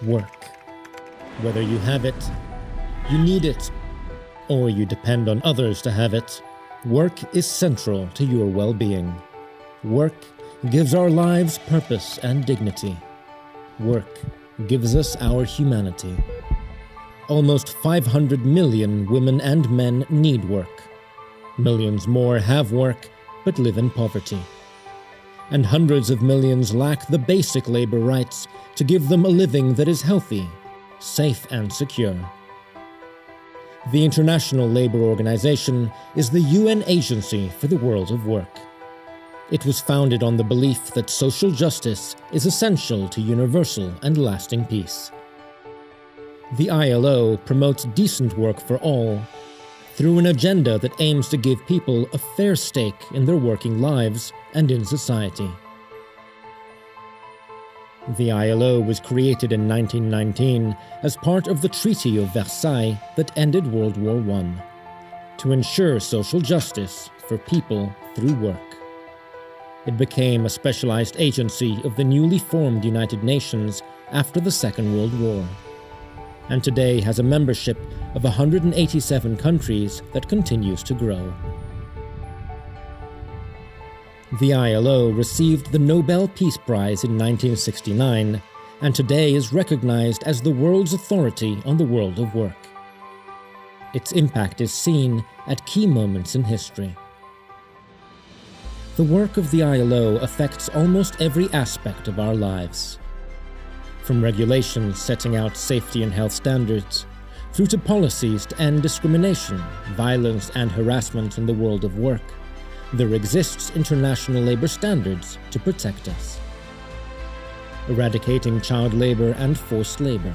Work. Whether you have it, you need it, or you depend on others to have it, work is central to your well-being. Work gives our lives purpose and dignity. Work gives us our humanity. Almost 500 million women and men need work. Millions more have work but live in poverty. And hundreds of millions lack the basic labor rights to give them a living that is healthy, safe and secure. The International Labour Organization is the UN agency for the world of work. It was founded on the belief that social justice is essential to universal and lasting peace. The ILO promotes decent work for all through an agenda that aims to give people a fair stake in their working lives and in society. The ILO was created in 1919 as part of the Treaty of Versailles that ended World War I, to ensure social justice for people through work. It became a specialized agency of the newly formed United Nations after the Second World War, and today has a membership of 187 countries that continues to grow. The ILO received the Nobel Peace Prize in 1969 and today is recognized as the world's authority on the world of work. Its impact is seen at key moments in history. The work of the ILO affects almost every aspect of our lives. From regulations setting out safety and health standards, through to policies to end discrimination, violence and harassment in the world of work, there exists international labor standards to protect us. Eradicating child labor and forced labor,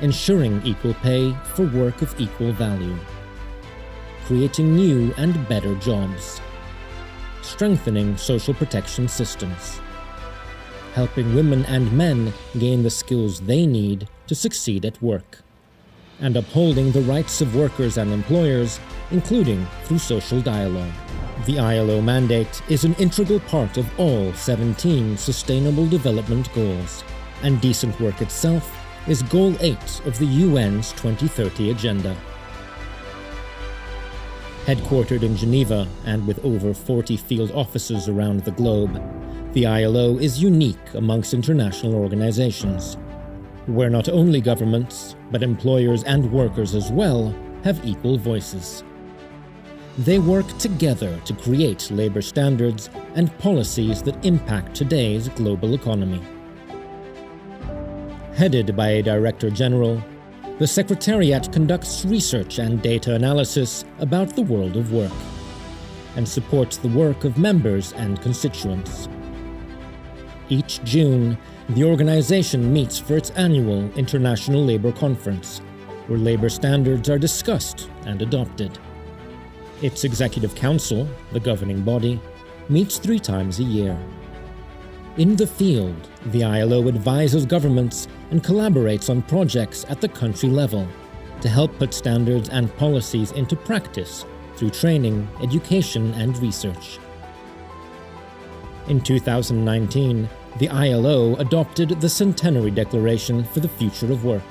ensuring equal pay for work of equal value, creating new and better jobs, strengthening social protection systems, helping women and men gain the skills they need to succeed at work, and upholding the rights of workers and employers, including through social dialogue. The ILO mandate is an integral part of all 17 Sustainable Development Goals, and decent work itself is Goal 8 of the UN's 2030 Agenda. Headquartered in Geneva and with over 40 field offices around the globe, the ILO is unique amongst international organizations, where not only governments, but employers and workers as well have equal voices. They work together to create labor standards and policies that impact today's global economy. Headed by a Director General, the Secretariat conducts research and data analysis about the world of work, and supports the work of members and constituents. Each June, the organization meets for its annual International Labour Conference, where labor standards are discussed and adopted. Its Executive Council, the governing body, meets 3 times a year. In the field, the ILO advises governments and collaborates on projects at the country level to help put standards and policies into practice through training, education, and research. In 2019, the ILO adopted the Centenary Declaration for the Future of Work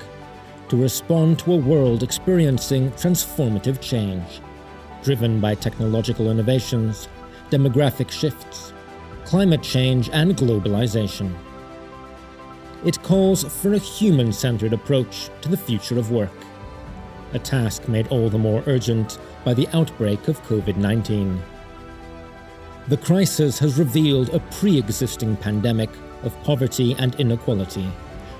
to respond to a world experiencing transformative change, driven by technological innovations, demographic shifts, climate change, and globalization. It calls for a human-centered approach to the future of work, a task made all the more urgent by the outbreak of COVID-19. The crisis has revealed a pre-existing pandemic of poverty and inequality,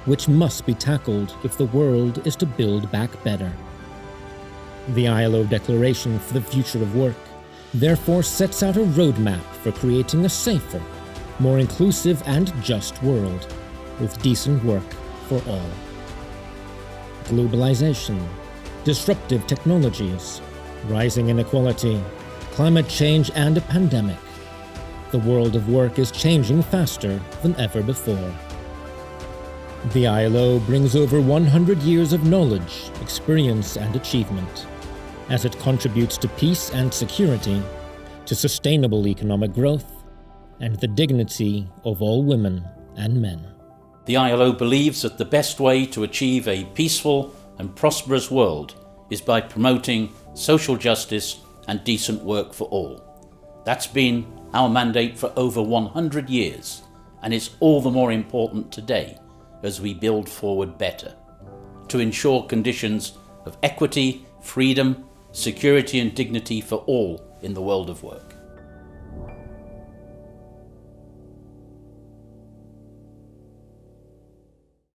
which must be tackled if the world is to build back better. The ILO Declaration for the Future of Work therefore sets out a roadmap for creating a safer, more inclusive and just world, with decent work for all. Globalization, disruptive technologies, rising inequality, climate change, and a pandemic. The world of work is changing faster than ever before. The ILO brings over 100 years of knowledge, experience, and achievement, as it contributes to peace and security, to sustainable economic growth, and the dignity of all women and men. The ILO believes that the best way to achieve a peaceful and prosperous world is by promoting social justice and decent work for all. That's been our mandate for over 100 years, and it's all the more important today as we build forward better to ensure conditions of equity, freedom, security and dignity for all in the world of work.